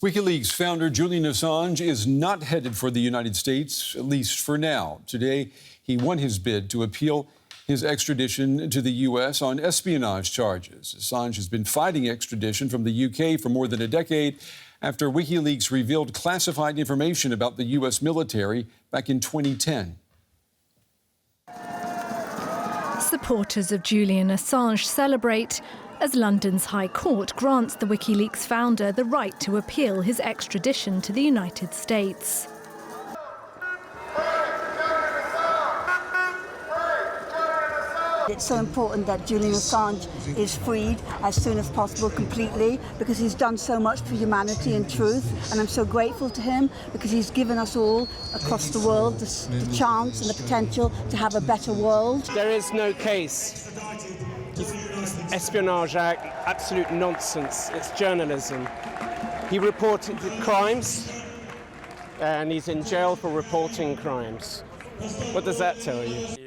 WikiLeaks founder Julian Assange is not headed for the United States, at least for now. Today, he won his bid to appeal his extradition to the U.S. on espionage charges. Assange has been fighting extradition from the U.K. for more than a decade after WikiLeaks revealed classified information about the U.S. military back in 2010. Supporters of Julian Assange celebrate as London's High Court grants the WikiLeaks founder the right to appeal his extradition to the United States. It's so important that Julian Assange is freed as soon as possible completely, because he's done so much for humanity and truth, and I'm so grateful to him because he's given us all across the world the chance and the potential to have a better world. There is no case. Espionage Act, absolute nonsense. It's journalism. He reported crimes and he's in jail for reporting crimes. What does that tell you?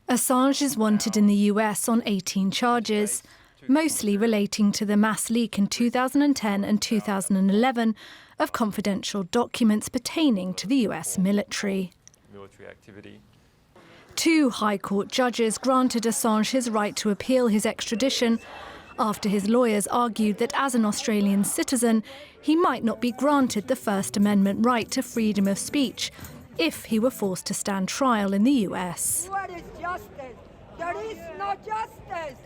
Assange is wanted in the US on 18 charges, mostly relating to the mass leak in 2010 and 2011 of confidential documents pertaining to the US military. Activity. Two High Court judges granted Assange his right to appeal his extradition after his lawyers argued that as an Australian citizen, he might not be granted the First Amendment right to freedom of speech if he were forced to stand trial in the US. What is justice? There is no justice.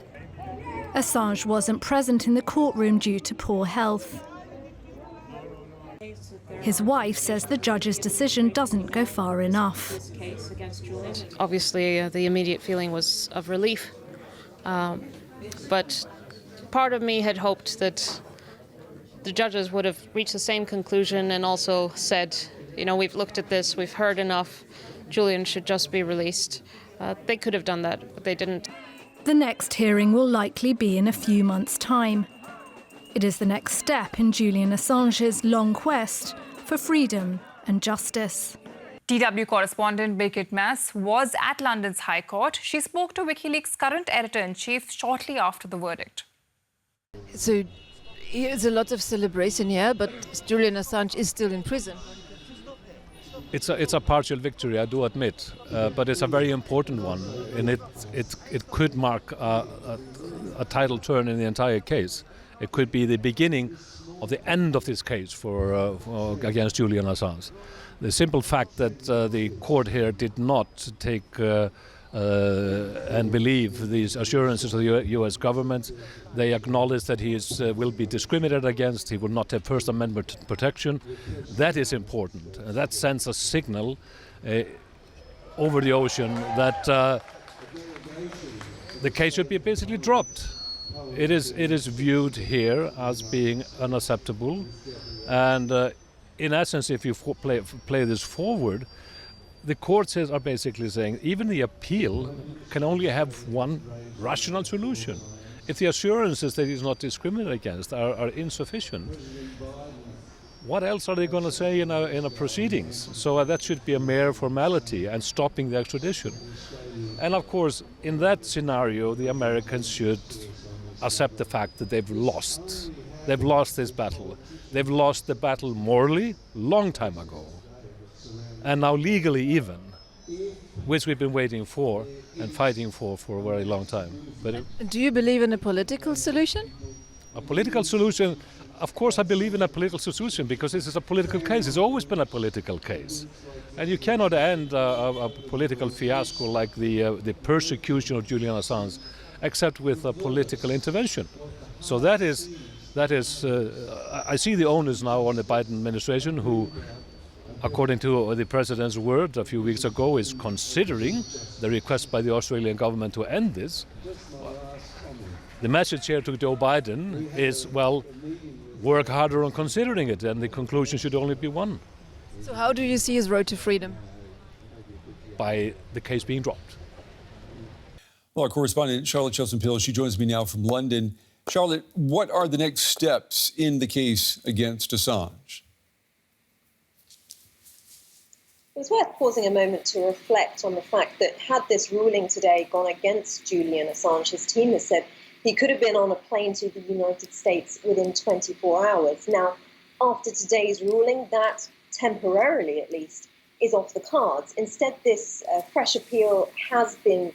Assange wasn't present in the courtroom due to poor health. His wife says the judge's decision doesn't go far enough. Obviously, the immediate feeling was of relief, but part of me had hoped that the judges would have reached the same conclusion and also said, you know, we've looked at this, we've heard enough, Julian should just be released. They could have done that, but they didn't. The next hearing will likely be in a few months' time. It is the next step in Julian Assange's long quest for freedom and justice. DW correspondent Birgit Mass was at London's High Court. She spoke to WikiLeaks' current editor-in-chief shortly after the verdict. So there's a lot of celebration here, but Julian Assange is still in prison. It's a partial victory, I do admit, but it's a very important one, and it could mark a tidal turn in the entire case. It could be the beginning of the end of this case for against Julian Assange. The simple fact that the court here did not take and believe these assurances of the U.S. government, they acknowledge that he will be discriminated against, he will not have First Amendment protection. That is important. That sends a signal over the ocean that the case should be basically dropped. It is viewed here as being unacceptable, and in essence, if you play this forward, the courts are basically saying even the appeal can only have one rational solution. If the assurances that he's not discriminated against are insufficient, what else are they going to say in a proceedings? So that should be a mere formality and stopping the extradition. And of course, in that scenario, the Americans should accept the fact that they've lost. They've lost this battle. They've lost the battle morally long time ago. And now legally even, which we've been waiting for and fighting for a very long time. But do you believe in a political solution? A political solution, of course I believe in a political solution because this is a political case. It's always been a political case. And you cannot end a political fiasco like the persecution of Julian Assange except with a political intervention. So that is I see the onus now on the Biden administration, who, according to the president's word a few weeks ago, is considering the request by the Australian government to end this. The message here to Joe Biden is, well, work harder on considering it, and the conclusion should only be one. So how do you see his road to freedom? By the case being dropped. Well, our correspondent, Charlotte Chelsom-Pill, she joins me now from London. Charlotte, what are the next steps in the case against Assange? It's worth pausing a moment to reflect on the fact that had this ruling today gone against Julian Assange, his team has said he could have been on a plane to the United States within 24 hours. Now, after today's ruling, that temporarily at least is off the cards. Instead, this fresh appeal has been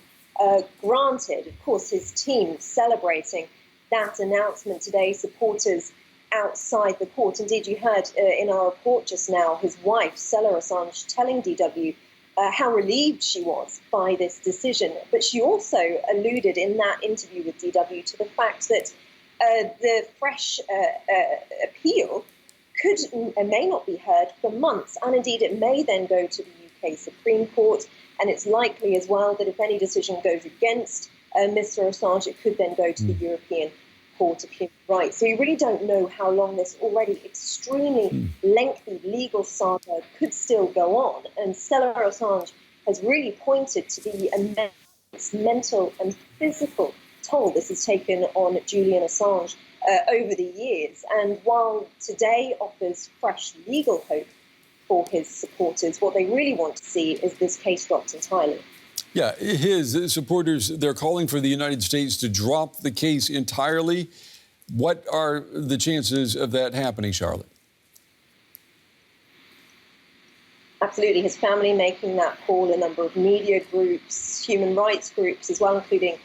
granted. Of course, his team celebrating that announcement today, supporters outside the court. Indeed, you heard in our report just now his wife, Stella Assange, telling DW how relieved she was by this decision. But she also alluded in that interview with DW to the fact that the fresh appeal could and may not be heard for months. And indeed, it may then go to the UK Supreme Court. And it's likely as well that if any decision goes against Mr. Assange, it could then go to the European Court of Human Rights. So we really don't know how long this already extremely lengthy legal saga could still go on. And Stella Assange has really pointed to the immense mental and physical toll this has taken on Julian Assange over the years. And while today offers fresh legal hope for his supporters, what they really want to see is this case dropped entirely. Yeah, his supporters, they're calling for the United States to drop the case entirely. What are the chances of that happening, Charlotte? Absolutely. His family making that call, a number of media groups, human rights groups as well, including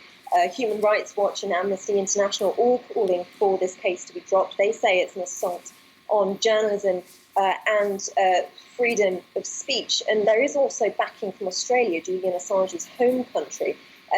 Human Rights Watch and Amnesty International, all calling for this case to be dropped. They say it's an assault on journalism and freedom of speech. And there is also backing from Australia, Julian Assange's home country.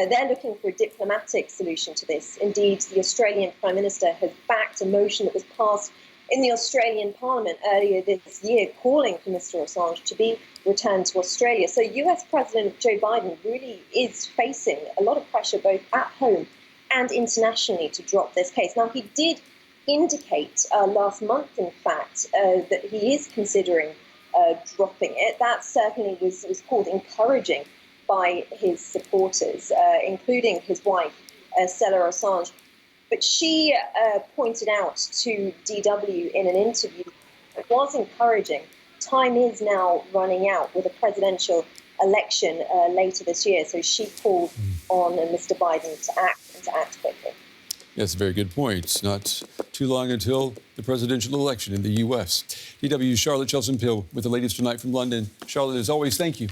They're looking for a diplomatic solution to this. Indeed, the Australian Prime Minister has backed a motion that was passed in the Australian Parliament earlier this year, calling for Mr. Assange to be returned to Australia. So US President Joe Biden really is facing a lot of pressure both at home and internationally to drop this case. Now, he did indicate last month, in fact, that he is considering dropping it. That certainly was called encouraging by his supporters, including his wife, Stella Assange. But she pointed out to DW in an interview it was encouraging. Time is now running out with a presidential election later this year. So she called on Mr. Biden to act and to act quickly. That's a very good point. It's not too long until the presidential election in the U.S. DW's Charlotte Chelsom-Pill with the latest tonight from London. Charlotte, as always, thank you.